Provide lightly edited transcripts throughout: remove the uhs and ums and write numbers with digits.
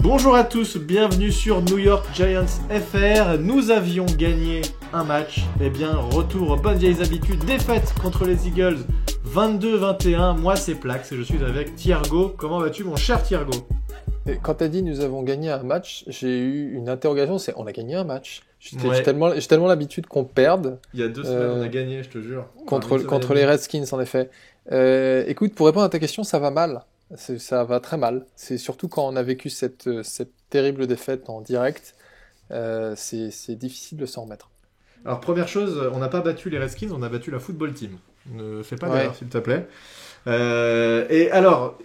Bonjour à tous, bienvenue sur New York Giants FR. Nous avions gagné un match. Eh bien, retour aux bonnes vieilles habitudes. Défaite contre les Eagles, 22-21. Moi, c'est Plax et je suis avec Thiergo. Comment vas-tu, mon cher Thiergo ? Et quand tu as dit nous avons gagné un match, j'ai eu une interrogation, c'est on a gagné un match. J'ai Ouais. tellement l'habitude qu'on perde. Il y a 2 semaines, on a gagné, je te jure. Contre les Redskins, en effet. Écoute, pour répondre à ta question, ça va mal. Ça va très mal. C'est surtout quand on a vécu cette terrible défaite en direct. C'est difficile de s'en remettre. Alors, première chose, on n'a pas battu les Redskins, on a battu la football team. Ne fais pas Ouais. d'erreur, s'il te plaît. Et alors,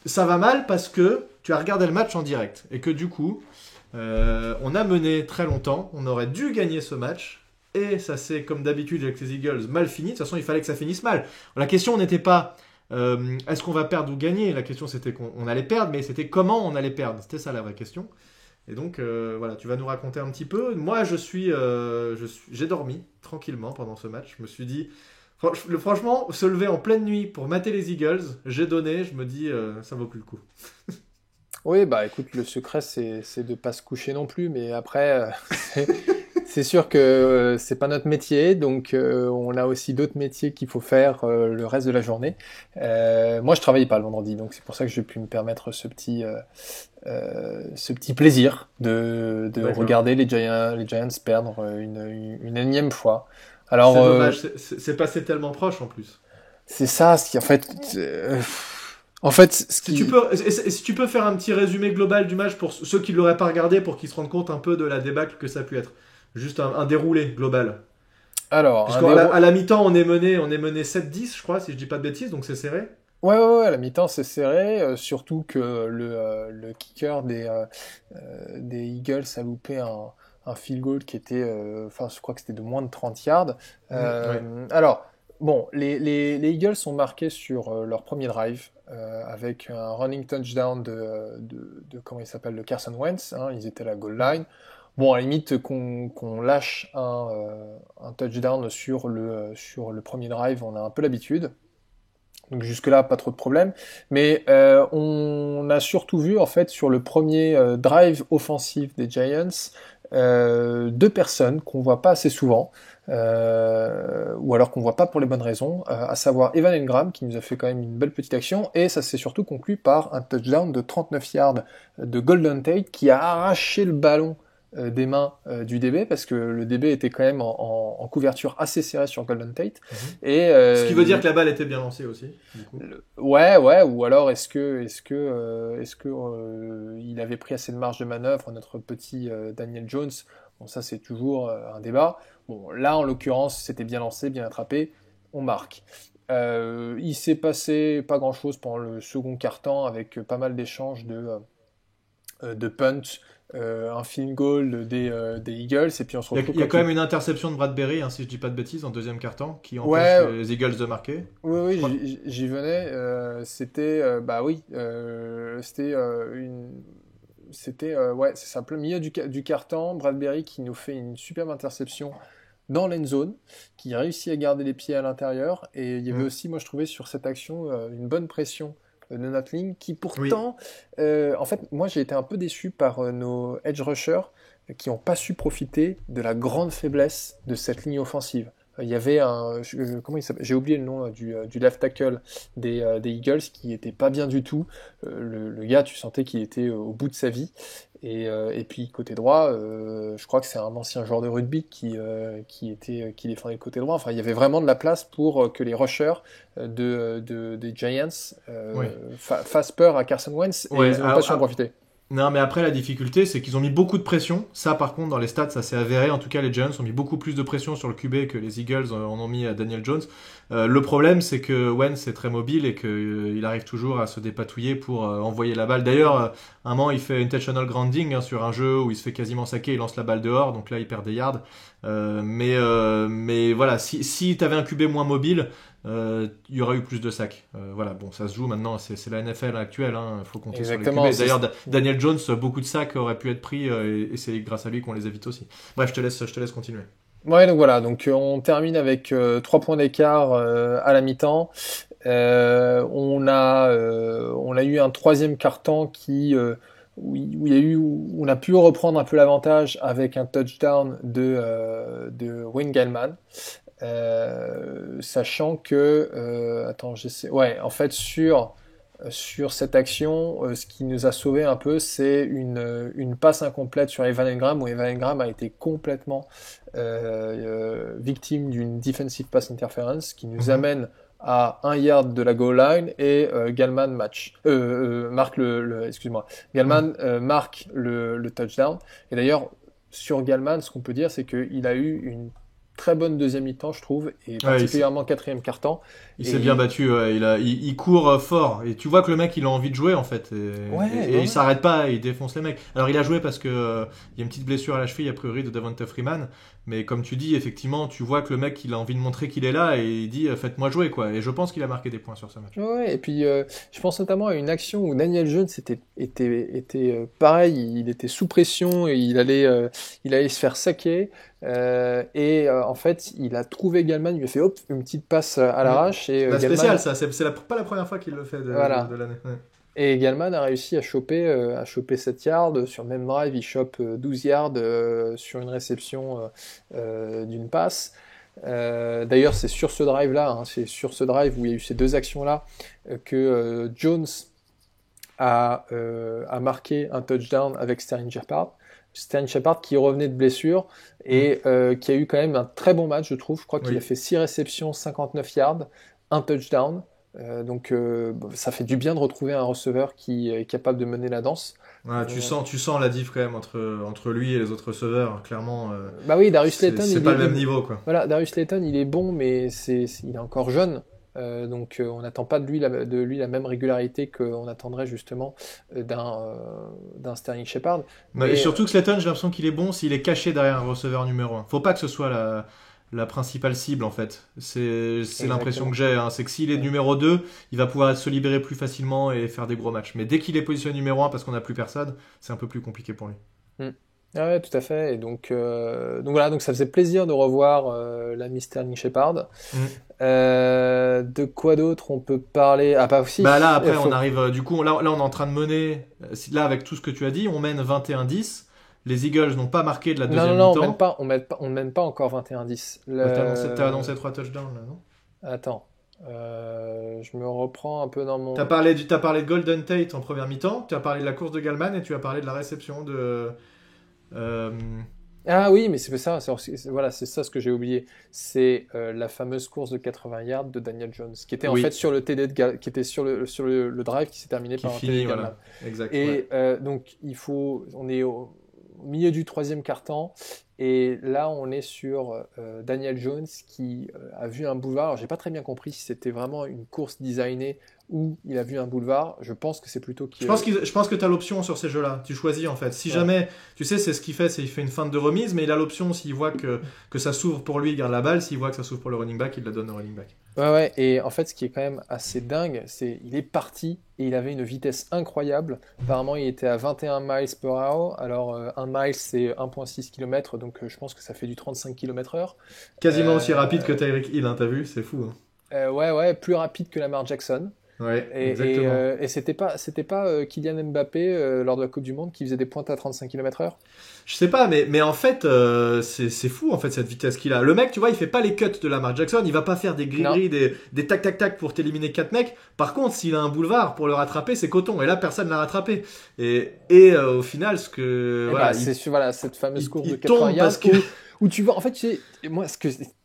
ça va mal parce que tu as regardé le match en direct et que du coup, on a mené très longtemps, on aurait dû gagner ce match et ça s'est, comme d'habitude avec les Eagles, mal fini. De toute façon, il fallait que ça finisse mal. La question n'était pas est-ce qu'on va perdre ou gagner. La question c'était qu'on allait perdre, mais c'était comment on allait perdre. C'était ça la vraie question. Et donc voilà, tu vas nous raconter un petit peu. Moi, j'ai dormi tranquillement pendant ce match. Je me suis dit, franchement, se lever en pleine nuit pour mater les Eagles, j'ai donné. Je me dis, ça vaut plus le coup. Oui, bah écoute, le secret c'est de pas se coucher non plus, mais après c'est sûr que c'est pas notre métier, donc on a aussi d'autres métiers qu'il faut faire le reste de la journée. Moi, je travaillais pas le vendredi, donc c'est pour ça que j'ai pu me permettre ce petit plaisir de D'accord. regarder les Giants perdre une énième fois. Alors C'est dommage, c'est passé tellement proche en plus. c'est ça, ce qui en fait, ce Si tu peux faire un petit résumé global du match pour ceux qui ne l'auraient pas regardé, pour qu'ils se rendent compte un peu de la débâcle que ça a pu être. Juste un déroulé global. Alors, Puisqu'à la mi-temps, on est mené 7-10, je crois, si je dis pas de bêtises, donc c'est serré. Ouais, à la mi-temps c'est serré, surtout que le kicker des Eagles a loupé un field goal qui était, enfin je crois que c'était de moins de 30 yards. Ouais. Alors, bon, les Eagles sont marqués sur leur premier drive avec un running touchdown de comment il s'appelle, de Carson Wentz, hein, ils étaient à la goal line. Bon, à la limite qu'on lâche un touchdown sur le premier drive, on a un peu l'habitude. Donc jusque-là, pas trop de problème. Mais on a surtout vu, en fait, sur le premier drive offensif des Giants, deux personnes qu'on voit pas assez souvent, ou alors qu'on voit pas pour les bonnes raisons, à savoir Evan Engram, qui nous a fait quand même une belle petite action, et ça s'est surtout conclu par un touchdown de 39 yards de Golden Tate, qui a arraché le ballon des mains du DB, parce que le DB était quand même en couverture assez serrée sur Golden Tate. Et, Ce qui veut dire que la balle était bien lancée aussi. Du coup. Ouais, ou alors est-ce que il avait pris assez de marge de manœuvre, notre petit Daniel Jones? Bon, ça c'est toujours un débat. Bon, là en l'occurrence, c'était bien lancé, bien attrapé, on marque. Il s'est passé pas grand-chose pendant le second quart-temps avec pas mal d'échanges de punt, un field goal des Eagles, et puis on se retrouve. Il y a quand même une interception de Bradbury, hein, si je dis pas de bêtises, en deuxième quart-temps, qui empêche Ouais, les Eagles de marquer. oui, Je crois. j'y venais. C'était, bah oui, ouais, c'est ça, plein milieu du carton, Bradbury qui nous fait une superbe interception dans l'end zone, qui réussit à garder les pieds à l'intérieur, et il y avait aussi, moi je trouvais sur cette action une bonne pression de notre ligne, qui pourtant, en fait, moi j'ai été un peu déçu par nos edge rushers qui n'ont pas su profiter de la grande faiblesse de cette ligne offensive. Il y avait comment il s'appelle ? J'ai oublié le nom du left tackle des Eagles qui était pas bien du tout. Le gars, tu sentais qu'il était au bout de sa vie. Et puis côté droit, je crois que c'est un ancien joueur de rugby qui défendait le côté droit. Enfin, il y avait vraiment de la place pour que les rushers des Giants fassent peur à Carson Wentz, et ils n'ont pas su en profiter. Non, mais après, la difficulté, c'est qu'ils ont mis beaucoup de pression. Ça, par contre, dans les stats, ça s'est avéré. En tout cas, les Giants ont mis beaucoup plus de pression sur le QB que les Eagles en ont mis à Daniel Jones. Le problème, c'est que Wentz est très mobile et qu'il arrive toujours à se dépatouiller pour envoyer la balle. D'ailleurs, à un moment, il fait intentional grounding sur un jeu où il se fait quasiment saquer, il lance la balle dehors, donc là, il perd des yards. Mais voilà, si tu avais un QB moins mobile, il y aurait eu plus de sacs. Voilà, bon, ça se joue maintenant, c'est la NFL actuelle, il faut compter Exactement, sur les QB. D'ailleurs, Daniel Jones, beaucoup de sacs auraient pu être pris et c'est grâce à lui qu'on les évite aussi. Bref, je te laisse continuer. Ouais, donc voilà, donc on termine avec 3 points d'écart à la mi-temps. On a eu un troisième quart-temps qui où il y a eu, où on a pu reprendre un peu l'avantage avec un touchdown de Wayne Gallman. Sachant que, attends, j'essaie. Ouais, en fait, sur cette action, ce qui nous a sauvé un peu, c'est une passe incomplète sur Evan Engram, où Evan Engram a été complètement victime d'une defensive pass interference, qui nous amène à 1 yard de la goal line et Gallman marque excuse-moi, Gallman marque le touchdown. Et d'ailleurs, sur Gallman, ce qu'on peut dire, c'est qu'il a eu une très bonne deuxième mi-temps, je trouve, et particulièrement quatrième quart-temps. Il s'est bien battu, ouais. Il court fort, et tu vois que le mec il a envie de jouer en fait, et il s'arrête pas, il défonce les mecs. Alors il a joué parce que il y a une petite blessure à la cheville a priori de Devonta Freeman, mais comme tu dis, effectivement, tu vois que le mec il a envie de montrer qu'il est là et il dit faites-moi jouer quoi. Et je pense qu'il a marqué des points sur ce match. Ouais, et puis je pense notamment à une action où Daniel Jones était pareil, il était sous pression et il allait se faire saquer. En fait, il a trouvé Gallman, il lui a fait hop, une petite passe à l'arrache. Et c'est spécial ça, c'est pas la première fois qu'il le fait de l'année. Ouais. Et Gallman a réussi à choper 7 yards. Sur le même drive, il chope 12 yards sur une réception d'une passe. D'ailleurs, c'est sur ce drive-là, c'est sur ce drive où il y a eu ces deux actions-là que Jones a marqué un touchdown avec Sterling Shepard. Sterling Shepard qui revenait de blessure et qui a eu quand même un très bon match, je trouve. Je crois qu'il a fait 6 réceptions, 59 yards, un touchdown. Donc ça fait du bien de retrouver un receveur qui est capable de mener la danse. Ouais, tu sens la diff quand même entre lui et les autres receveurs, clairement. Bah oui, Darius Slayton, c'est pas le même niveau quoi. Voilà, Darius Slayton, il est bon, mais il est encore jeune. Donc on n'attend pas de lui la même régularité qu'on attendrait justement d'un Sterling Shepard. Et surtout que Slayton, j'ai l'impression qu'il est bon s'il est caché derrière un receveur numéro 1. Faut pas que ce soit la principale cible en fait. C'est l'impression que j'ai. C'est que s'il est numéro 2, il va pouvoir se libérer plus facilement et faire des gros matchs. Mais dès qu'il est positionné numéro 1 parce qu'on n'a plus personne, c'est un peu plus compliqué pour lui. Ah ouais, tout à fait. Et donc voilà, donc ça faisait plaisir de revoir l'ami Sterling Shepard. De quoi d'autre on peut parler? Ah, pas aussi. Bah là, après, on arrive. Du coup, là, on est en train de mener. Là, avec tout ce que tu as dit, on mène 21-10. Les Eagles n'ont pas marqué de la deuxième mi-temps. Non, on ne mène pas encore 21-10. T'as annoncé 3 touchdowns, là, non? Attends. Je me reprends un peu dans mon... T'as parlé de Golden Tate en première mi-temps, tu as parlé de la course de Gallman et tu as parlé de la réception de... Ah oui, mais c'est ça, voilà, c'est ça ce que j'ai oublié. C'est la fameuse course de 80 yards de Daniel Jones, qui était en fait sur le TD qui était sur le drive qui s'est terminé par un TD de Gallman. Exact, et donc on est au milieu du troisième quart-temps, et là on est sur Daniel Jones qui a vu un boulevard. Alors j'ai pas très bien compris si c'était vraiment une course designée ou il a vu un boulevard. Je pense que c'est plutôt je pense que tu as l'option sur ces jeux-là. Tu choisis en fait. Si jamais, tu sais, c'est ce qu'il fait, c'est il fait une feinte de remise, mais il a l'option s'il voit que ça s'ouvre pour lui, il garde la balle. S'il voit que ça s'ouvre pour le running back, il la donne au running back. Ouais. Et en fait, ce qui est quand même assez dingue, c'est il est parti et il avait une vitesse incroyable. Apparemment, il était à 21 miles per hour. Alors, 1 mile, c'est 1,6 km, donc je pense que ça fait du 35 km/h. Quasiment aussi rapide que Tyreek Hill, hein, t'as vu? C'est fou. Hein. Ouais, plus rapide que Lamar Jackson. Ouais, exactement. Et c'était pas Kylian Mbappé lors de la Coupe du Monde qui faisait des pointes à 35 km/h? Je sais pas, mais en fait, c'est fou en fait cette vitesse qu'il a. Le mec, tu vois, il fait pas les cuts de Lamar Jackson, il va pas faire des gris-gris, des tac-tac-tac pour t'éliminer 4 mecs. Par contre, s'il a un boulevard pour le rattraper, c'est coton. Et là, personne l'a rattrapé. Et au final, ce que. Cette fameuse course de 80 yards où tu vois, en fait, moi,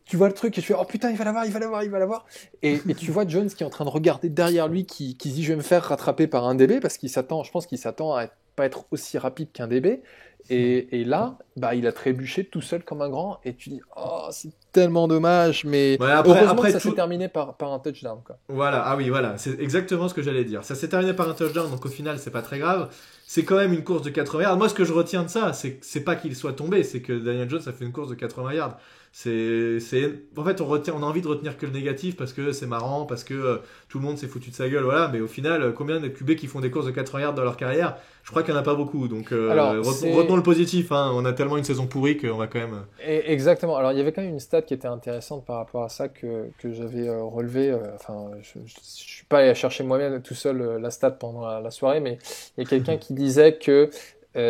tu vois le truc et tu fais oh putain, il va l'avoir. Et tu vois Jones qui est en train de regarder derrière lui, qui se dit je vais me faire rattraper par un DB parce je pense qu'il s'attend à pas être aussi rapide qu'un DB. Et là, il a trébuché tout seul comme un grand. Et tu dis oh, c'est tellement dommage, mais heureusement que ça s'est terminé par un touchdown, quoi. Voilà, c'est exactement ce que j'allais dire. Ça s'est terminé par un touchdown, donc au final, c'est pas très grave. C'est quand même une course de 80 yards. Moi, ce que je retiens de ça, c'est pas qu'il soit tombé, c'est que Daniel Jones a fait une course de 80 yards. En fait, on a envie de retenir que le négatif parce que c'est marrant, parce que tout le monde s'est foutu de sa gueule, voilà. Mais au final, combien de QB qui font des courses de 4 yards dans leur carrière? Je crois qu'il n'y en a pas beaucoup. Donc, retenons le positif. Hein. On a tellement une saison pourrie qu'on va quand même. Exactement. Alors, il y avait quand même une stat qui était intéressante par rapport à ça que j'avais relevé. Enfin, je suis pas allé chercher moi-même tout seul la stat pendant la soirée, mais il y a quelqu'un qui disait que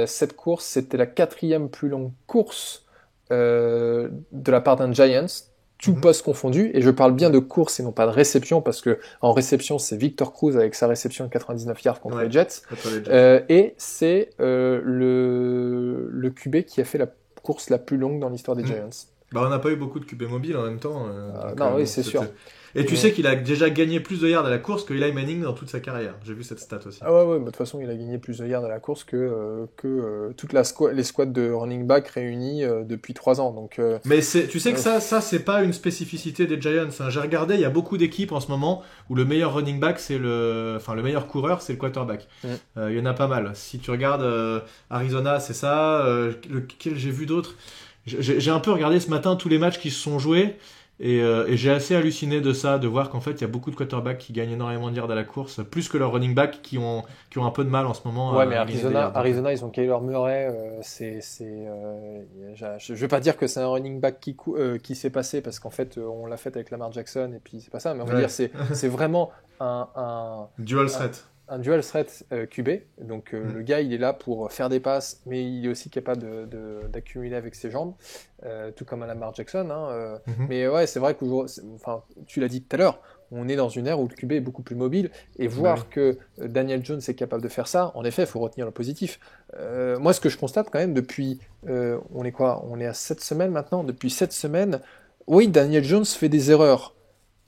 cette course, c'était la 4e plus longue course de la part d'un Giants, tout poste confondu, et je parle bien de course et non pas de réception, parce que en réception, c'est Victor Cruz avec sa réception de 99 yards contre les Jets. Et c'est le QB qui a fait la course la plus longue dans l'histoire des Giants. Bah, on n'a pas eu beaucoup de QB mobiles en même temps. Non, oui, c'est sûr. Et tu sais qu'il a déjà gagné plus de yards à la course que Eli Manning dans toute sa carrière. J'ai vu cette stat aussi. Ah ouais, de toute façon, il a gagné plus de yards à la course que toute les squads de running back réunis depuis 3 ans. Donc, mais tu sais que ça c'est pas une spécificité des Giants. Hein. J'ai regardé, il y a beaucoup d'équipes en ce moment où le meilleur running back, le meilleur coureur, c'est le quarterback. Il y en a pas mal. Si tu regardes Arizona, c'est ça. Lequel j'ai vu d'autres. J'ai un peu regardé ce matin tous les matchs qui se sont joués. Et j'ai assez halluciné de ça, de voir qu'en fait il y a beaucoup de quarterbacks qui gagnent énormément de yards à la course, plus que leurs running backs qui ont un peu de mal en ce moment. Ouais, mais Arizona, ils ont Kyler Murray. Je vais pas dire que c'est un running back qui s'est passé parce qu'en fait on l'a fait avec Lamar Jackson et puis c'est pas ça, mais on va dire c'est vraiment un dual threat. Un dual threat QB, donc le gars il est là pour faire des passes, mais il est aussi capable d'accumuler avec ses jambes, tout comme à Lamar Jackson. Hein, Mais ouais, c'est vrai qu'aujourd'hui, tu l'as dit tout à l'heure, on est dans une ère où le QB est beaucoup plus mobile, et voir que Daniel Jones est capable de faire ça, en effet, il faut retenir le positif. Moi, ce que je constate quand même depuis, on est à 7 semaines maintenant, depuis 7 semaines, oui, Daniel Jones fait des erreurs.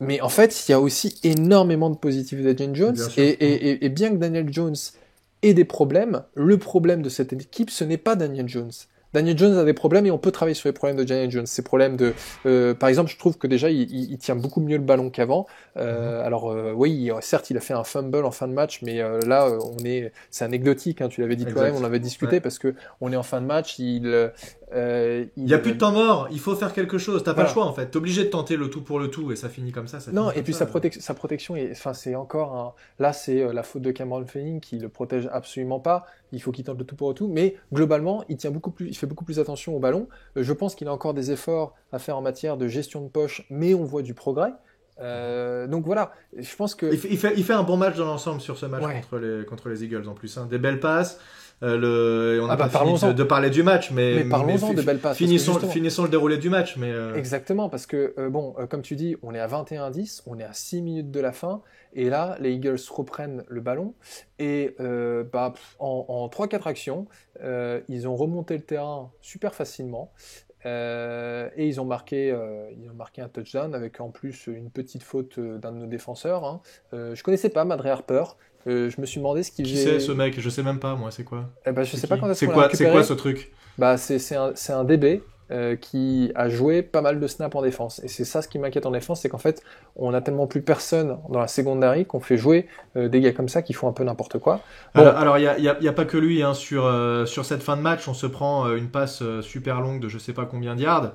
Mais en fait, il y a aussi énormément de positifs de Daniel Jones. Et bien que Daniel Jones ait des problèmes, le problème de cette équipe, ce n'est pas Daniel Jones. Daniel Jones a des problèmes et on peut travailler sur les problèmes de Daniel Jones. Ces problèmes par exemple, je trouve que déjà, il tient beaucoup mieux le ballon qu'avant. Oui, certes, il a fait un fumble en fin de match, mais là, c'est anecdotique. Hein, tu l'avais dit toi-même, on avait discuté parce que on est en fin de match. Il y a plus de temps mort, il faut faire quelque chose, t'as pas le choix en fait, t'es obligé de tenter le tout pour le tout et ça finit comme ça. Non, et puis sa protection, c'est encore là c'est la faute de Cameron Fleming qui le protège absolument pas, il faut qu'il tente le tout pour le tout, mais globalement il fait beaucoup plus attention au ballon, je pense qu'il a encore des efforts à faire en matière de gestion de poche, mais on voit du progrès. Donc voilà, je pense que... Il fait un bon match dans l'ensemble sur ce match contre les Eagles en plus, hein. Des belles passes. On n'a pas fini de parler du match, mais parlons-en de belles passes. Finissons le déroulé du match. Exactement, parce que, comme tu dis, on est à 21-10, on est à 6 minutes de la fin, et là, les Eagles reprennent le ballon, et en 3-4 actions, ils ont remonté le terrain super facilement, et ils ont marqué un touchdown avec en plus une petite faute d'un de nos défenseurs. Hein. Je connaissais pas Madre Harper. Je me suis demandé ce qu'il faisait. Qui c'est ce mec? Je sais même pas, moi, c'est quoi? Je sais pas quand est-ce qu'on l'a récupéré. C'est quoi ce truc? C'est un DB qui a joué pas mal de snaps en défense. Et c'est ça ce qui m'inquiète en défense, c'est qu'en fait, on a tellement plus personne dans la secondary qu'on fait jouer des gars comme ça qui font un peu n'importe quoi. Bon. Alors, il y a pas que lui, hein, sur cette fin de match, on se prend une passe super longue de je sais pas combien de yards.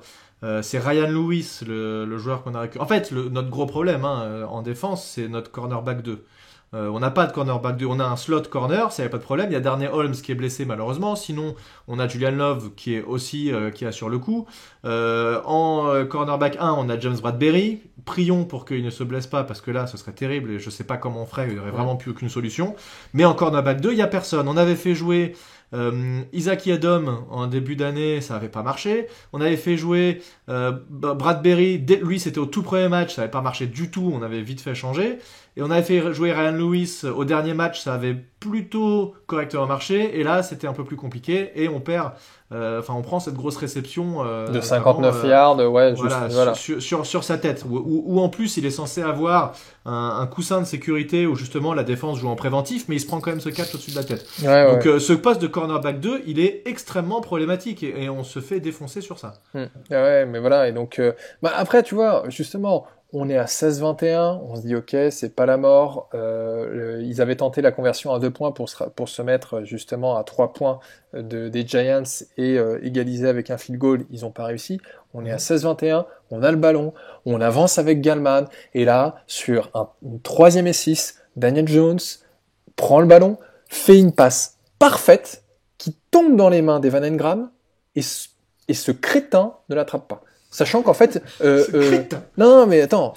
C'est Ryan Lewis, le joueur qu'on a récupéré. En fait, notre gros problème en défense, c'est notre cornerback 2. On n'a pas de cornerback 2, on a un slot corner, ça n'y a pas de problème. Il y a Darnay Holmes qui est blessé malheureusement. Sinon, on a Julian Love qui est aussi qui a sur le coup. En cornerback 1, on a James Bradberry. Prions pour qu'il ne se blesse pas parce que là, ce serait terrible et je ne sais pas comment on ferait. Il n'y aurait vraiment plus aucune solution. Mais en cornerback 2, il n'y a personne. On avait fait jouer Isaac Yiadom en début d'année, ça n'avait pas marché. On avait fait jouer Bradberry, lui c'était au tout premier match, ça n'avait pas marché du tout, on avait vite fait changer. Et on avait fait jouer Ryan Lewis au dernier match, ça avait plutôt correctement marché. Et là, c'était un peu plus compliqué et on perd. On prend cette grosse réception de 59 yards, sur sa tête. Où en plus, il est censé avoir un coussin de sécurité où justement la défense joue en préventif, mais il se prend quand même ce catch au-dessus de la tête. Donc ce poste de cornerback 2, il est extrêmement problématique et on se fait défoncer sur ça. Ouais, mais voilà. Et donc, après, tu vois, justement. On est à 16-21, on se dit ok, c'est pas la mort. Ils avaient tenté la conversion à 2 points pour se mettre justement à 3 points des Giants et égaliser avec un field goal. Ils n'ont pas réussi. On est à 16-21, on a le ballon, on avance avec Gallman. Et là, sur une 3e et 6, Daniel Jones prend le ballon, fait une passe parfaite qui tombe dans les mains d'Evan Engram et ce crétin ne l'attrape pas. Sachant qu'en fait, non, mais attends,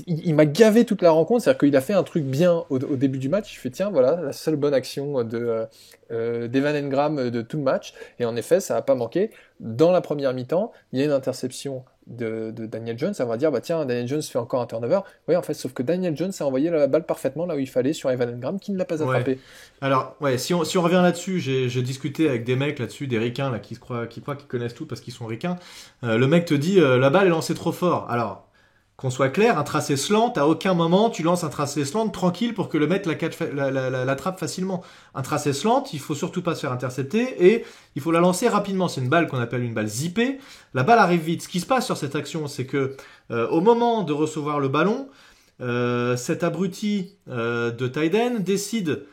il m'a gavé toute la rencontre, c'est-à-dire qu'il a fait un truc bien au début du match. Il fait tiens, voilà, la seule bonne action d'Evan Engram de tout le match. Et en effet, ça n'a pas manqué. Dans la première mi-temps, il y a une interception de Daniel Jones. On va dire, bah tiens, Daniel Jones fait encore un turnover. Oui, en fait, sauf que Daniel Jones a envoyé la balle parfaitement là où il fallait sur Evan Engram, qui ne l'a pas attrapé. Ouais. Alors, ouais, si on revient là-dessus, j'ai discuté avec des mecs là-dessus, des ricains là, qui croient qu'ils connaissent tout parce qu'ils sont ricains. Le mec te dit, la balle est lancée trop fort. Alors, qu'on soit clair, un tracé slant, à aucun moment tu lances un tracé slant tranquille pour que le mec l'attrape facilement. Un tracé slant, il faut surtout pas se faire intercepter et il faut la lancer rapidement. C'est une balle qu'on appelle une balle zippée. La balle arrive vite. Ce qui se passe sur cette action, c'est que au moment de recevoir le ballon, cet abruti de tight end décide.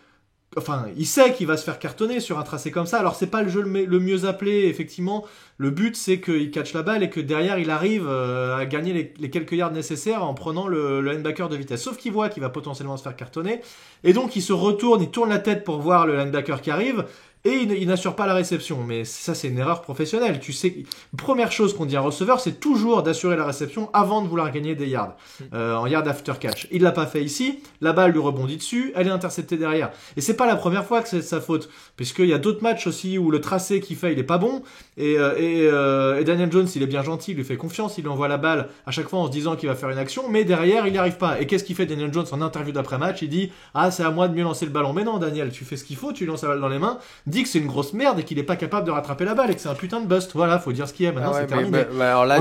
Enfin, il sait qu'il va se faire cartonner sur un tracé comme ça. Alors, c'est pas le jeu le mieux appelé, effectivement. Le but, c'est qu'il catche la balle et que derrière, il arrive à gagner les quelques yards nécessaires en prenant le linebacker de vitesse. Sauf qu'il voit qu'il va potentiellement se faire cartonner. Et donc, il se retourne, il tourne la tête pour voir le linebacker qui arrive. Et il n'assure pas la réception. Mais ça, c'est une erreur professionnelle. Tu sais, première chose qu'on dit à un receveur, c'est toujours d'assurer la réception avant de vouloir gagner des yards. En yard after catch. Il l'a pas fait ici. La balle lui rebondit dessus. Elle est interceptée derrière. Et c'est pas la première fois que c'est de sa faute. Puisqu'il y a d'autres matchs aussi où le tracé qu'il fait, il est pas bon. Et Daniel Jones, il est bien gentil. Il lui fait confiance. Il lui envoie la balle à chaque fois en se disant qu'il va faire une action. Mais derrière, il n'y arrive pas. Et qu'est-ce qu'il fait Daniel Jones en interview d'après-match? Il dit, ah, c'est à moi de mieux lancer le ballon. Mais non, Daniel, tu fais ce qu'il faut. Tu lances la balle dans les mains. Dit que c'est une grosse merde et qu'il est pas capable de rattraper la balle et que c'est un putain de bust. Voilà, faut dire ce qu'il y a. Maintenant, c'est terminé. Alors là,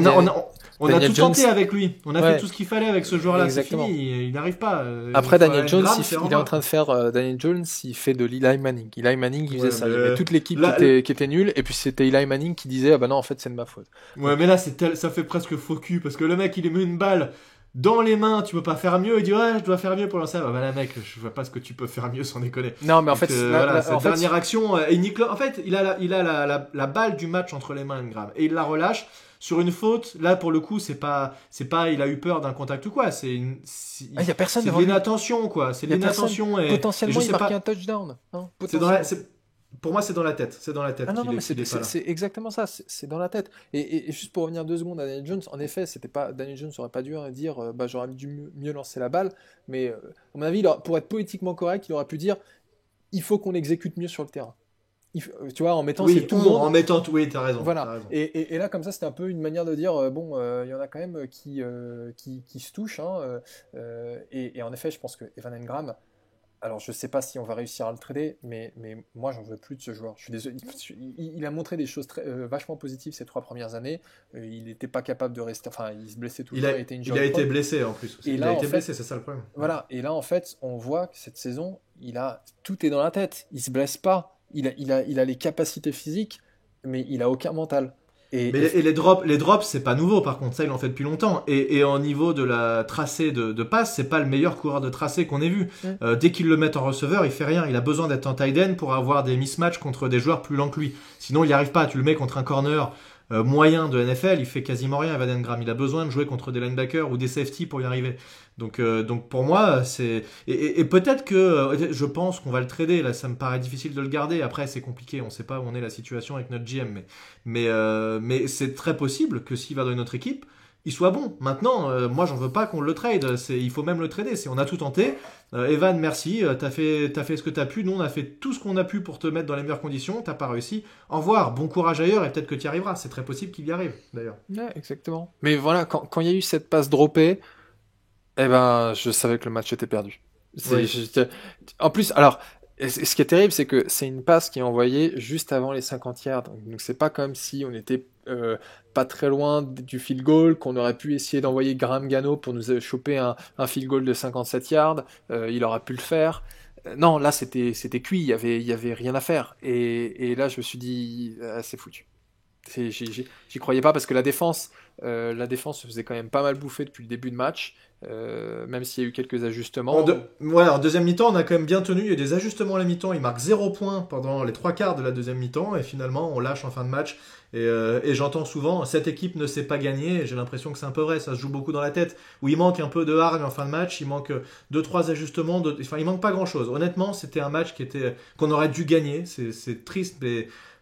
on a tout tenté avec lui. On a fait tout ce qu'il fallait avec ce joueur-là. Exactement. C'est fini. Il n'arrive pas. Après, Daniel Jones, il est en train de faire. Daniel Jones, il fait de l'Eli Manning. Eli Manning, il faisait ça. Il y avait toute l'équipe qui était nulle. Et puis c'était Eli Manning qui disait, ah bah non, en fait, c'est de ma faute. Ouais, mais là, ça fait presque faux cul parce que le mec, il lui met une balle dans les mains, tu peux pas faire mieux. Il dit ouais, je dois faire mieux pour lancer. Bah là, mec, je vois pas ce que tu peux faire mieux sans déconner. Non, mais en fait, cette dernière action, et Nicolas, en fait, il a la balle du match entre les mains, Ingram, et il la relâche sur une faute. Là, pour le coup, c'est pas, il a eu peur d'un contact ou quoi. Il y a personne. C'est de l'inattention, quoi. C'est de l'inattention et potentiellement, il marque pas... un touchdown. Hein, pour moi, c'est dans la tête. C'est dans la tête. Ah non, mais c'est exactement ça. C'est dans la tête. Et juste pour revenir 2 secondes à Daniel Jones, en effet, Daniel Jones n'aurait pas dû dire bah, j'aurais dû mieux lancer la balle. Mais à mon avis, pour être politiquement correct, il aurait pu dire il faut qu'on exécute mieux sur le terrain. Tu vois, en mettant tout le monde. En mettant tout, oui, t'as raison. Voilà. T'as raison. Et là, comme ça, c'était un peu une manière de dire bon, il y en a quand même qui se touchent. Hein, et en effet, je pense que Evan Engram. Alors, je sais pas si on va réussir à le trader, mais moi, j'en veux plus de ce joueur. Je suis désolé. Il a montré des choses vachement positives ces 3 premières années. Il n'était pas capable de rester. Enfin, il se blessait tout le temps. Il a été blessé en plus. Il a été blessé, c'est ça le problème. Voilà. Et là, en fait, on voit que cette saison, tout est dans la tête. Il se blesse pas. Il a les capacités physiques, mais il a aucun mental. Et les drops, c'est pas nouveau. Par contre, ça, il en fait depuis longtemps. Et en niveau de la tracée de passe, c'est pas le meilleur coureur de tracé qu'on ait vu. Dès qu'il le met en receveur, il fait rien. Il a besoin d'être en tight end pour avoir des mismatchs contre des joueurs plus lents que lui. Sinon, il n'y arrive pas. Tu le mets contre un corner moyen de NFL, il fait quasiment rien, Evan Engram. Il a besoin de jouer contre des linebackers ou des safety pour y arriver. Donc pour moi, c'est... Et peut-être que je pense qu'on va le trader. Là, ça me paraît difficile de le garder. Après, c'est compliqué. On ne sait pas où on est la situation avec notre GM. Mais c'est très possible que s'il va dans une autre équipe, il soit bon. Maintenant, moi, j'en veux pas qu'on le trade. Il faut même le trader. On a tout tenté. Evan, merci. T'as fait ce que t'as pu. Nous, on a fait tout ce qu'on a pu pour te mettre dans les meilleures conditions. T'as pas réussi. Au revoir. Bon courage ailleurs et peut-être que tu y arriveras. C'est très possible qu'il y arrive, d'ailleurs. Ouais, exactement. Mais voilà, quand il y a eu cette passe droppée, eh ben, je savais que le match était perdu. En plus, alors, ce qui est terrible, c'est que c'est une passe qui est envoyée juste avant les 50 yards. Donc c'est pas comme si on était pas très loin du field goal, qu'on aurait pu essayer d'envoyer Graham Gano pour nous choper un field goal de 57 yards. Il aurait pu le faire. Non, là c'était cuit, il y avait rien à faire. Et là je me suis dit, c'est foutu. J'y croyais pas parce que la défense La défense se faisait quand même pas mal bouffer depuis le début de match, même s'il y a eu quelques ajustements. En deuxième mi-temps, on a quand même bien tenu. Il y a eu des ajustements à la mi-temps. Il marque 0 points pendant les 3 quarts de la deuxième mi-temps. Et finalement, on lâche en fin de match. Et j'entends souvent, cette équipe ne sait pas gagner. Et j'ai l'impression que c'est un peu vrai. Ça se joue beaucoup dans la tête. Où il manque un peu de hargne en fin de match. Il manque 2-3 ajustements. Enfin, il manque pas grand-chose. Honnêtement, c'était un match qu'on aurait dû gagner. C'est triste,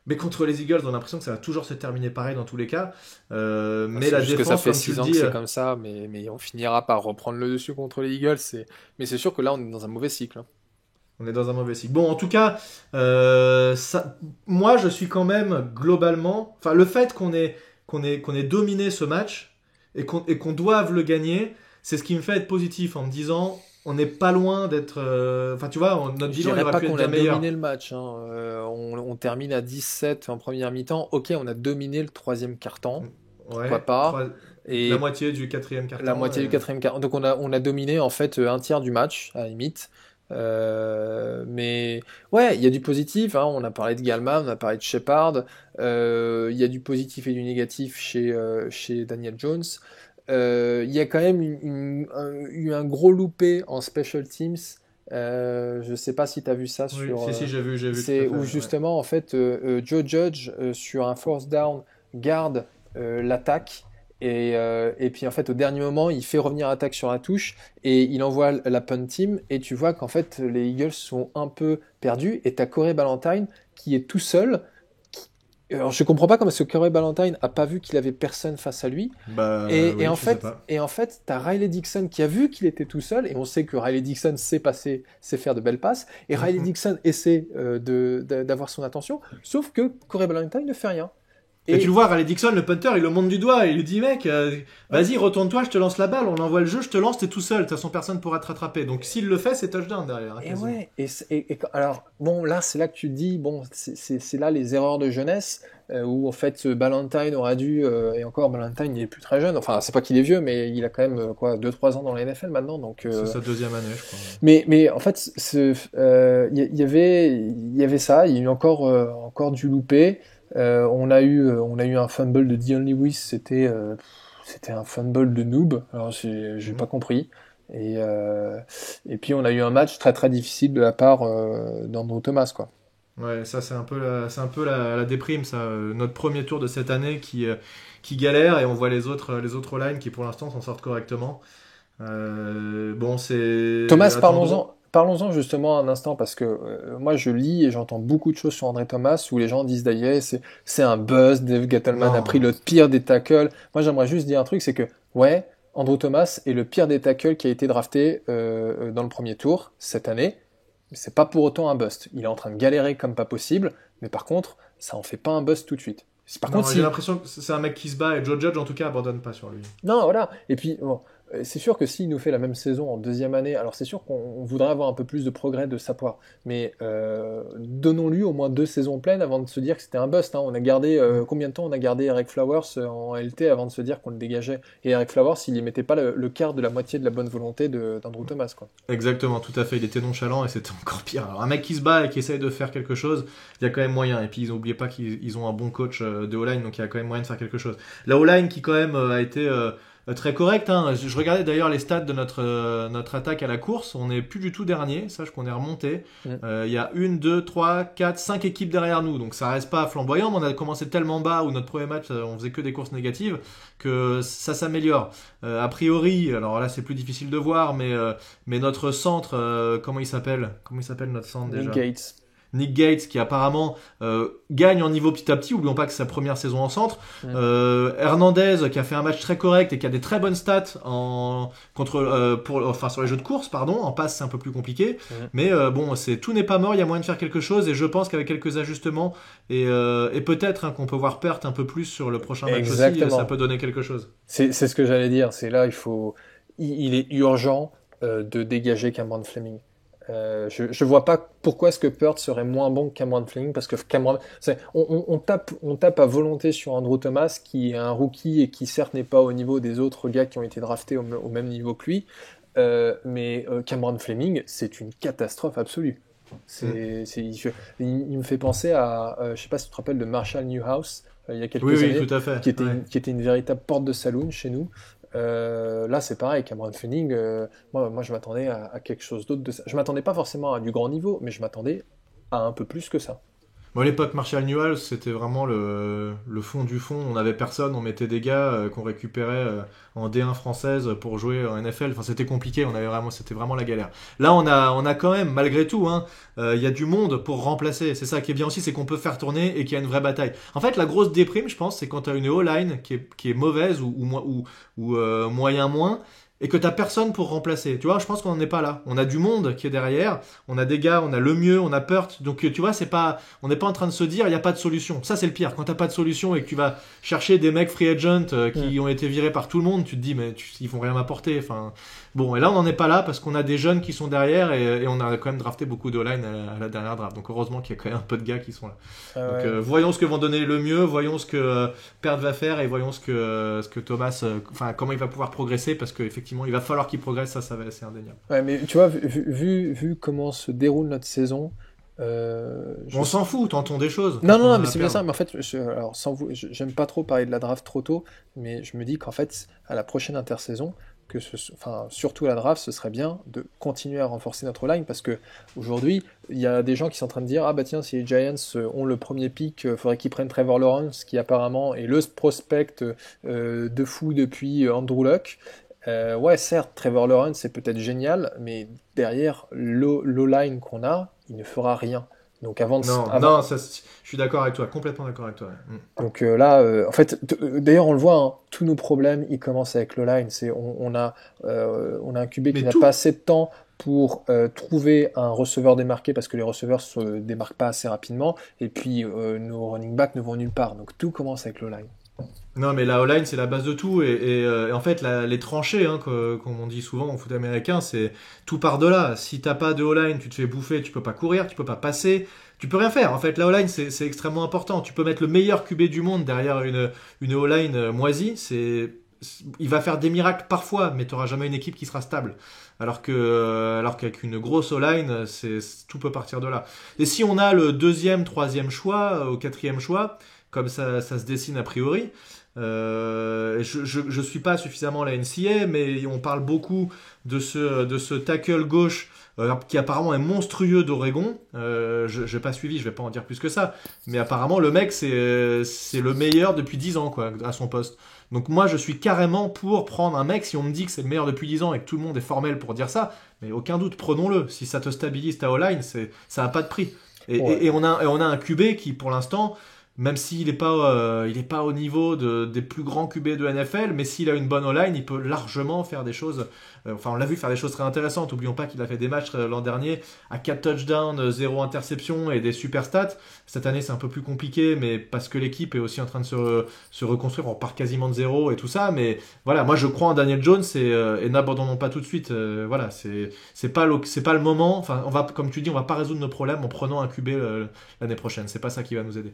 mais contre les Eagles, on a l'impression que ça va toujours se terminer pareil dans tous les cas. Mais la défense, que ça fait comme tu 6 le ans dis, que c'est comme ça, mais on finira par reprendre le dessus contre les Eagles. Mais c'est sûr que là, on est dans un mauvais cycle. on est dans un mauvais cycle. Bon, en tout cas, moi, je suis quand même globalement, enfin, le fait qu'on ait dominé ce match et qu'on doive le gagner, c'est ce qui me fait être positif en me disant, on n'est pas loin d'être, enfin, tu vois, notre Je bilan il dirais aurait pas pu être qu'on a bien meilleur. dominé le match, hein. On termine à 17 en première mi-temps. Ok, on a dominé le troisième quart-temps, pourquoi Ouais, pas. la Et moitié du quatrième la quart-temps. moitié du quatrième quart. Donc on a dominé en fait un tiers du match, à la limite. Mais ouais, il y a du positif, hein. On a parlé de Gallman, on a parlé de Shepard. Il y a du positif et du négatif chez Daniel Jones. Il y a quand même eu un gros loupé en special teams. Je sais pas si tu as vu ça Oui, sur. si, j'ai vu tout à C'est fait. où Ouais. justement en fait Joe Judge sur un force down garde l'attaque et puis en fait au dernier moment il fait revenir l'attaque sur la touche et il envoie la punt team et tu vois qu'en fait les Eagles sont un peu perdus et t'as Corey Ballentine qui est tout seul. Alors je comprends pas comment ce Corey Ballentine a pas vu qu'il avait personne face à lui Bah et oui, en je sais fait, pas. t'as Riley Dixon qui a vu qu'il était tout seul, et on sait que Riley Dixon sait passer, sait faire de belles passes, et Riley Dixon essaie d'avoir son attention, sauf que Corey Ballentine ne fait rien. Et tu le Et vois, Riley Dixon, le punter, il le monte du doigt et il lui dit mec, vas-y, retourne-toi, je te lance la balle, on envoie le jeu, je te lance, t'es tout seul, de toute façon personne pourra te rattraper. Donc s'il le fait, c'est touchdown derrière, hein, Et quasiment. ouais, alors, bon, là, c'est là que tu te dis, bon, c'est là les erreurs de jeunesse, où en fait, Ballentine aurait dûu, et encore, Ballentine, il est plus très jeune, enfin, c'est pas qu'il est vieux, mais il a quand même, quoi, 2-3 ans dans la NFL maintenant, donc, C'est sa deuxième année, je crois. mais en fait, il y avait ça, il y a eu encore du loupé. On a eu un fumble de Dion Lewis, c'était un fumble de noob, alors j'ai Mhm. pas compris. Et puis on a eu un match très très difficile de la part d'Andrew Thomas, quoi. Ouais, ça c'est un peu la déprime, ça. Notre premier tour de cette année qui galère et on voit les autres lines qui pour l'instant s'en sortent correctement. Bon, c'est. Thomas, Attendons. parlons-en justement un instant parce que moi je lis et j'entends beaucoup de choses sur André Thomas où les gens disent d'ailleurs c'est un buzz, Dave Gettleman a pris Non. le pire des tackles. Moi j'aimerais juste dire un truc, c'est que ouais, Andrew Thomas est le pire des tackles qui a été drafté dans le premier tour cette année, mais c'est pas pour autant un bust. Il est en train de galérer comme pas possible, mais par contre ça en fait pas un bust tout de suite. Par contre Non, j'ai si l'impression que c'est un mec qui se bat et Joe Judge en tout cas abandonne pas sur lui. non, voilà. Et puis, bon, c'est sûr que s'il nous fait la même saison en deuxième année, alors c'est sûr qu'on voudrait avoir un peu plus de progrès de sa part. Mais donnons-lui au moins 2 saisons pleines avant de se dire que c'était un bust, hein. On a gardé combien de temps on a gardé Eric Flowers en LT avant de se dire qu'on le dégageait. Et Eric Flowers, il y mettait pas le quart de la moitié de la bonne volonté d'Andrew Thomas, quoi. Exactement, tout à fait. Il était nonchalant et c'était encore pire. Alors, un mec qui se bat et qui essaye de faire quelque chose, il y a quand même moyen. Et puis, ils n'oubliez pas qu'ils ont un bon coach de O-line, donc il y a quand même moyen de faire quelque chose. La O-line qui, quand même, a été très correcte, hein. Je regardais d'ailleurs les stats de notre attaque à la course. On n'est plus du tout dernier. Sache qu'on est remonté. Mm. Il y a 1, 2, 3, 4, 5 équipes derrière nous. Donc, ça reste pas flamboyant, mais on a commencé tellement bas où notre premier match, on faisait que des courses négatives que ça s'améliore. A priori, alors là, c'est plus difficile de voir, mais notre centre, comment il s'appelle? Comment il s'appelle notre centre Nick déjà? Gates. Nick Gates, qui apparemment gagne en niveau petit à petit. Oublions pas que c'est sa première saison en centre. Mm. Hernandez, qui a fait un match très correct et qui a des très bonnes stats enfin sur les jeux de course, pardon. En passe, c'est un peu plus compliqué. Mm. Mais bon, tout n'est pas mort. Il y a moyen de faire quelque chose et je pense qu'avec quelques ajustements et peut-être qu'on peut voir perte un peu plus sur le prochain match aussi, Exactement. ça peut donner quelque chose. C'est ce que j'allais dire. C'est là, il est urgent de dégager Cameron Fleming. Je vois pas pourquoi est-ce que Peart serait moins bon que Cameron Fleming parce que on tape à volonté sur Andrew Thomas qui est un rookie et qui certes n'est pas au niveau des autres gars qui ont été draftés au même niveau que lui, mais Cameron Fleming c'est une catastrophe absolue. Il me fait penser à je sais pas si tu te rappelles de Marshall Newhouse il y a quelques Oui, années, tout à fait. Ouais. qui était une véritable porte de saloon chez nous. Là, c'est pareil, Cameron Fanning, moi, je m'attendais à quelque chose d'autre de ça. Je m'attendais pas forcément à du grand niveau, mais je m'attendais à un peu plus que ça. Moi, à l'époque, Marshall Newell, c'était vraiment le fond du fond. On n'avait personne, on mettait des gars qu'on récupérait en D1 française pour jouer en NFL. Enfin, c'était compliqué, c'était vraiment la galère. Là, on a quand même, malgré tout, hein, il y a du monde pour remplacer. C'est ça qui est bien aussi, c'est qu'on peut faire tourner et qu'il y a une vraie bataille. En fait, la grosse déprime, je pense, c'est quand tu as une O-line qui est mauvaise ou moyen moins. Et que t'as personne pour remplacer. Tu vois, je pense qu'on n'en est pas là. On a du monde qui est derrière. On a des gars, on a le mieux, on a Peart. Donc, tu vois, on n'est pas en train de se dire, il n'y a pas de solution. Ça, c'est le pire. Quand t'as pas de solution et que tu vas chercher des mecs free agent qui ont été virés par tout le monde, tu te dis, mais ils vont rien m'apporter. Enfin, bon, et là, on n'en est pas là parce qu'on a des jeunes qui sont derrière et on a quand même drafté beaucoup de-line à la dernière draft. Donc, heureusement qu'il y a quand même un peu de gars qui sont là. Donc, voyons ce que vont donner le mieux, voyons ce que Peart va faire et voyons ce que Thomas, comment il va pouvoir progresser parce qu'effectivement, il va falloir qu'il progresse, c'est indéniable. Ouais, mais tu vois, vu comment se déroule notre saison, On s'en fout, tentons des choses. Non, mais c'est bien ça. Mais en fait, alors, j'aime pas trop parler de la draft trop tôt, mais je me dis qu'en fait, à la prochaine intersaison, surtout à la draft, ce serait bien de continuer à renforcer notre line parce que aujourd'hui, il y a des gens qui sont en train de dire ah bah tiens, si les Giants ont le premier pick, faudrait qu'ils prennent Trevor Lawrence, qui apparemment est le prospect de fou depuis Andrew Luck. Ouais, certes, Trevor Lawrence c'est peut-être génial, mais derrière l'O-line qu'on a, il ne fera rien. Donc Non, je suis d'accord avec toi, complètement d'accord avec toi. Ouais. Donc là, en fait, d'ailleurs on le voit, hein, tous nos problèmes, ils commencent avec l'O-line. On a un QB qui n'a pas assez de temps pour trouver un receveur démarqué parce que les receveurs se démarquent pas assez rapidement. Et puis nos running backs ne vont nulle part. Donc tout commence avec l'O-line. Non, mais la O-line, c'est la base de tout. Et en fait, les tranchées, hein, comme on dit souvent en foot américain, c'est tout par de là. Si t'as pas de O-line, tu te fais bouffer, tu peux pas courir, tu peux pas passer, tu peux rien faire. En fait, la O-line, c'est extrêmement important. Tu peux mettre le meilleur QB du monde derrière une O-line moisie. Il va faire des miracles parfois, mais tu n'auras jamais une équipe qui sera stable. Alors qu'avec une grosse O-line, tout peut partir de là. Et si on a le deuxième, troisième choix, au quatrième choix, comme ça se dessine a priori, je suis pas suffisamment à la NCA, mais on parle beaucoup de ce tackle gauche qui apparemment est monstrueux d'Oregon. Je n'ai pas suivi, je vais pas en dire plus que ça, mais apparemment le mec c'est le meilleur depuis 10 ans quoi, à son poste. Donc moi je suis carrément pour prendre un mec, si on me dit que c'est le meilleur depuis 10 ans et que tout le monde est formel pour dire ça, mais aucun doute, prenons-le. Si ça te stabilise ta O-line, ça n'a pas de prix. Et on a un QB qui pour l'instant, même s'il n'est pas au niveau des plus grands QB de NFL, mais s'il a une bonne O-line, il peut largement faire des choses. On l'a vu faire des choses très intéressantes. N'oublions pas qu'il a fait des matchs l'an dernier à 4 touchdowns, 0 interception et des super stats. Cette année, c'est un peu plus compliqué, mais parce que l'équipe est aussi en train de se reconstruire. On repart quasiment de zéro et tout ça. Mais voilà, moi je crois en Daniel Jones et n'abandonnons pas tout de suite. Voilà, c'est pas le moment. Enfin, comme tu dis, on va pas résoudre nos problèmes en prenant un QB l'année prochaine. C'est pas ça qui va nous aider.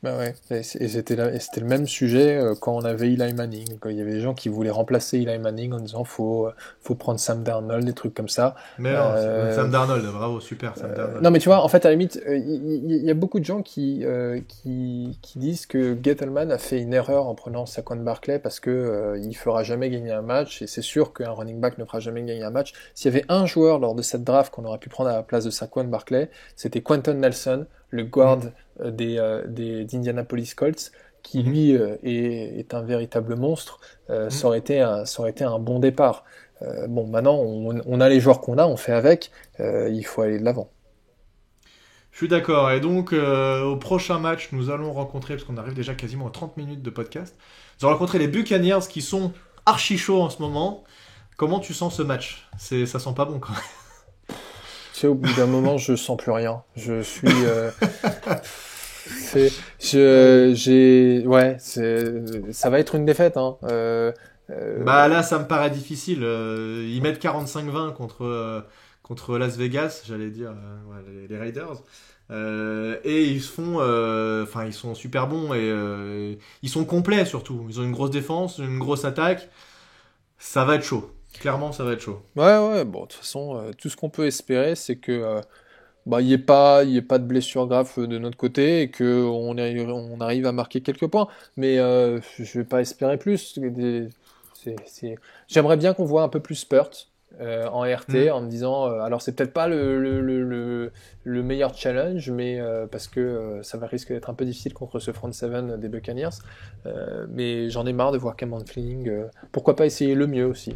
Bah ouais, et c'était le même sujet quand on avait Eli Manning. Quand il y avait des gens qui voulaient remplacer Eli Manning en disant faut prendre Sam Darnold, des trucs comme ça. Mais non, Sam Darnold, bravo, super Sam Darnold. Non mais tu vois, en fait à la limite, il y a beaucoup de gens qui disent que Gettleman a fait une erreur en prenant Saquon Barkley parce que il fera jamais gagner un match et c'est sûr qu'un running back ne fera jamais gagner un match. S'il y avait un joueur lors de cette draft qu'on aurait pu prendre à la place de Saquon Barkley, c'était Quentin Nelson, le guard d'Indianapolis Colts, qui lui est un véritable monstre. Ça aurait été un bon départ. Bon, maintenant on a les joueurs qu'on a, on fait avec. Il faut aller de l'avant. Je suis d'accord. Et donc au prochain match, nous allons rencontrer, parce qu'on arrive déjà quasiment à 30 minutes de podcast, nous allons rencontrer les Buccaneers qui sont archi chauds en ce moment. Comment tu sens ce match? Ça sent pas bon quand même. Tu sais, au bout d'un moment, je sens plus rien. Je suis. Ça va être une défaite. Hein. Bah là, ça me paraît difficile. Ils mettent 45-20 contre Las Vegas, j'allais dire, les Raiders. Et ils ils sont super bons et ils sont complets surtout. Ils ont une grosse défense, une grosse attaque. Ça va être chaud. Clairement, ça va être chaud. Ouais. Bon, de toute façon, tout ce qu'on peut espérer, c'est que il n'y ait pas de blessure grave de notre côté et qu'on arrive à marquer quelques points. Mais je vais pas espérer plus. J'aimerais bien qu'on voit un peu plus Spurt en RT en me disant, alors c'est peut-être pas le meilleur challenge, mais parce que ça va risquer d'être un peu difficile contre ce front seven des Buccaneers. Mais j'en ai marre de voir Cameron Fleming. Pourquoi pas essayer le mieux aussi.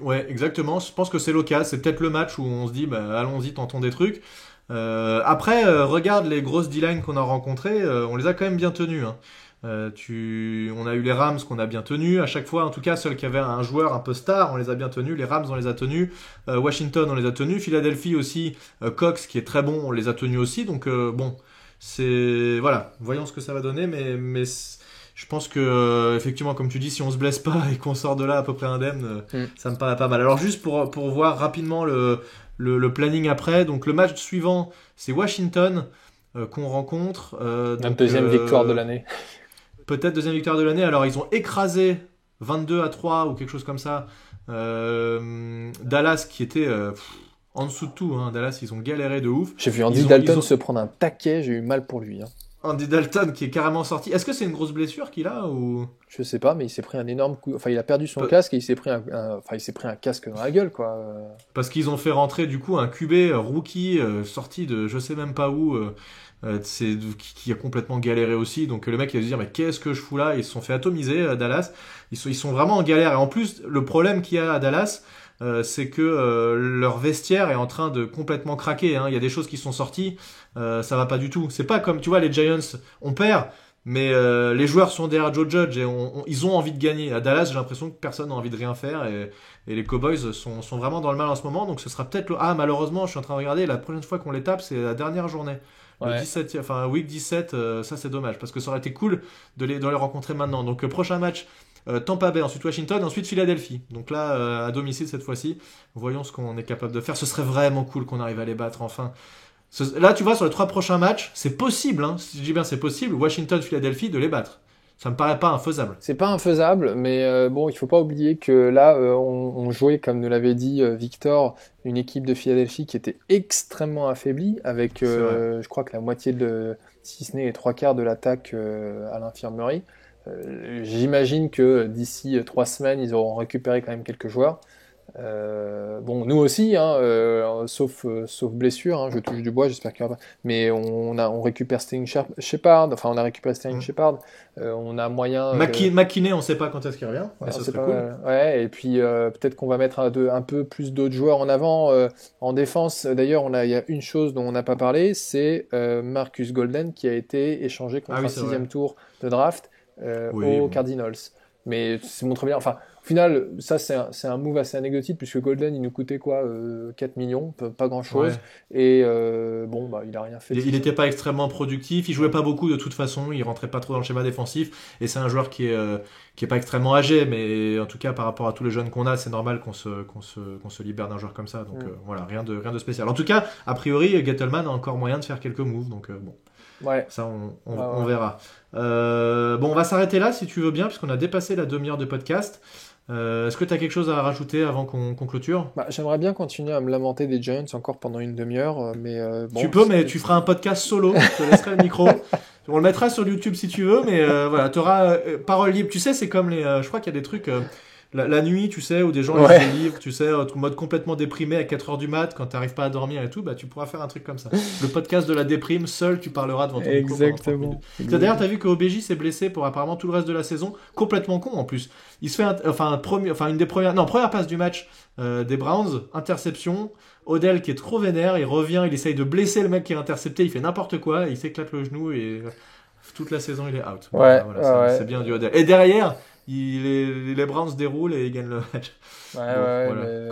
Ouais, exactement. Je pense que c'est l'occasion. C'est peut-être le match où on se dit, allons-y, tentons des trucs. Après, regarde les grosses D-line qu'on a rencontrées, on les a quand même bien tenues. Hein. On a eu les Rams qu'on a bien tenus. À chaque fois, en tout cas, ceux qui avaient un joueur un peu star, on les a bien tenus. Les Rams, on les a tenus. Washington, on les a tenus. Philadelphie aussi. Cox, qui est très bon, on les a tenus aussi. Donc bon, c'est voilà. Voyons ce que ça va donner, mais je pense que effectivement, comme tu dis, si on se blesse pas et qu'on sort de là à peu près indemne, ça me paraît pas mal. Alors juste pour voir rapidement le planning après. Donc le match suivant, c'est Washington qu'on rencontre. Notre deuxième victoire de l'année. Peut-être deuxième victoire de l'année. Alors ils ont écrasé 22-3 ou quelque chose comme ça. Dallas qui était en dessous de tout. Hein. Dallas, ils ont galéré de ouf. J'ai vu Andy Dalton se prendre un taquet, j'ai eu mal pour lui. Hein. Andy Dalton qui est carrément sorti. Est-ce que c'est une grosse blessure qu'il a ou... Je sais pas, mais il s'est pris un énorme coup. Enfin, il a perdu son casque et il s'est pris un casque dans la gueule, quoi. Parce qu'ils ont fait rentrer du coup un QB rookie sorti de je sais même pas où, qui a complètement galéré aussi. Donc le mec il a dû dire mais qu'est-ce que je fous là? Ils se sont fait atomiser à Dallas. Ils sont vraiment en galère. Et en plus le problème qu'il y a à Dallas, c'est que leur vestiaire est en train de complètement craquer. Hein. Il y a des choses qui sont sorties, ça va pas du tout. C'est pas comme tu vois les Giants, on perd, mais les joueurs sont derrière Joe Judge et ils ont envie de gagner. À Dallas, j'ai l'impression que personne n'a envie de rien faire et les Cowboys sont vraiment dans le mal en ce moment. Donc ce sera peut-être malheureusement, je suis en train de regarder, la prochaine fois qu'on les tape, c'est la dernière journée. Le 17, enfin week 17, ça c'est dommage parce que ça aurait été cool de les rencontrer maintenant. Donc prochain match. Tampa Bay, ensuite Washington, ensuite Philadelphie. Donc là, à domicile cette fois-ci, voyons ce qu'on est capable de faire. Ce serait vraiment cool qu'on arrive à les battre enfin. Là, tu vois, sur les 3 prochains matchs, c'est possible, hein, si je dis bien c'est possible, Washington, Philadelphie, de les battre. Ça me paraît pas infaisable. C'est pas infaisable, mais bon, il faut pas oublier que là, on jouait, comme nous l'avait dit Victor, une équipe de Philadelphie qui était extrêmement affaiblie, avec, je crois que la moitié si ce n'est les 3/4 de l'attaque à l'infirmerie. J'imagine que d'ici 3 semaines, ils auront récupéré quand même quelques joueurs. Bon, nous aussi, hein, sauf blessure, hein, je touche du bois, j'espère qu'il y aura pas. Mais on récupère Sterling Shepard, enfin on a récupéré Sterling Shepard. On a moyen. McKinney, on sait pas quand est-ce qu'il revient. Ouais, ça serait cool. Ouais, et puis peut-être qu'on va mettre un peu plus d'autres joueurs en avant en défense. D'ailleurs, il y a une chose dont on n'a pas parlé, c'est Marcus Golden qui a été échangé contre un 6e tour de draft. Aux Cardinals. Mais ça montre bien. Enfin, au final, ça c'est un move assez anecdotique puisque Golden il nous coûtait quoi 4 millions, pas grand chose. Ouais. Et il a rien fait. Il n'était pas extrêmement productif, il jouait pas beaucoup de toute façon, il rentrait pas trop dans le schéma défensif. Et c'est un joueur qui est pas extrêmement âgé, mais en tout cas par rapport à tous les jeunes qu'on a, c'est normal qu'on se libère d'un joueur comme ça. Donc voilà, rien de spécial. En tout cas, a priori, Gettleman a encore moyen de faire quelques moves. Donc bon. Ouais. Ça, on verra. On va s'arrêter là si tu veux bien, puisqu'on a dépassé la demi-heure de podcast. Est-ce que tu as quelque chose à rajouter avant qu'on clôture ? J'aimerais bien continuer à me lamenter des Giants encore pendant une demi-heure, mais bon. Tu peux, mais tu feras un podcast solo. Je te laisserai le micro. On le mettra sur YouTube si tu veux, mais voilà, tu auras parole libre. Tu sais, c'est comme je crois qu'il y a des trucs. La nuit, tu sais, où des gens lisent des livres, tu sais, en mode complètement déprimé à 4h du mat, quand t'arrives pas à dormir et tout, tu pourras faire un truc comme ça. Le podcast de la déprime, seul, tu parleras devant ton micro. Exactement. D'ailleurs, t'as vu que OBJ s'est blessé pour apparemment tout le reste de la saison, complètement con en plus. Il se fait première passe du match des Browns, interception. Odell qui est trop vénère, il revient, il essaye de blesser le mec qui est intercepté, il fait n'importe quoi, il s'éclate le genou et toute la saison il est out. Ouais, c'est bien du Odell. Et derrière, les Browns déroulent et ils gagnent le match.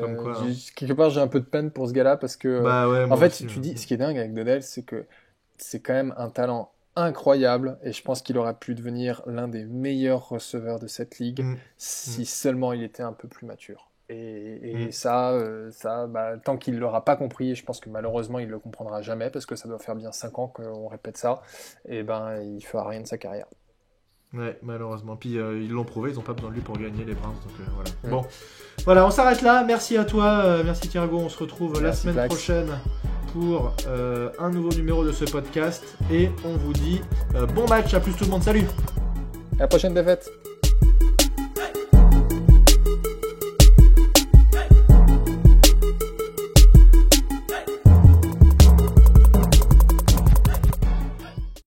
Comme quoi, quelque part j'ai un peu de peine pour ce gars-là parce que en fait aussi, tu dis ce qui est dingue avec Odell, c'est que c'est quand même un talent incroyable et je pense qu'il aurait pu devenir l'un des meilleurs receveurs de cette ligue si seulement il était un peu plus mature. Et ça, tant qu'il l'aura pas compris, et je pense que malheureusement il le comprendra jamais parce que ça doit faire bien 5 ans qu'on répète ça, et il fera rien de sa carrière. Ouais, malheureusement. Puis ils l'ont prouvé, ils n'ont pas besoin de lui pour gagner les Browns. Donc voilà. Bon, voilà, on s'arrête là. Merci à toi, merci Thiergo. On se retrouve la semaine prochaine pour un nouveau numéro de ce podcast et on vous dit bon match, à plus tout le monde, salut. À la prochaine défaite.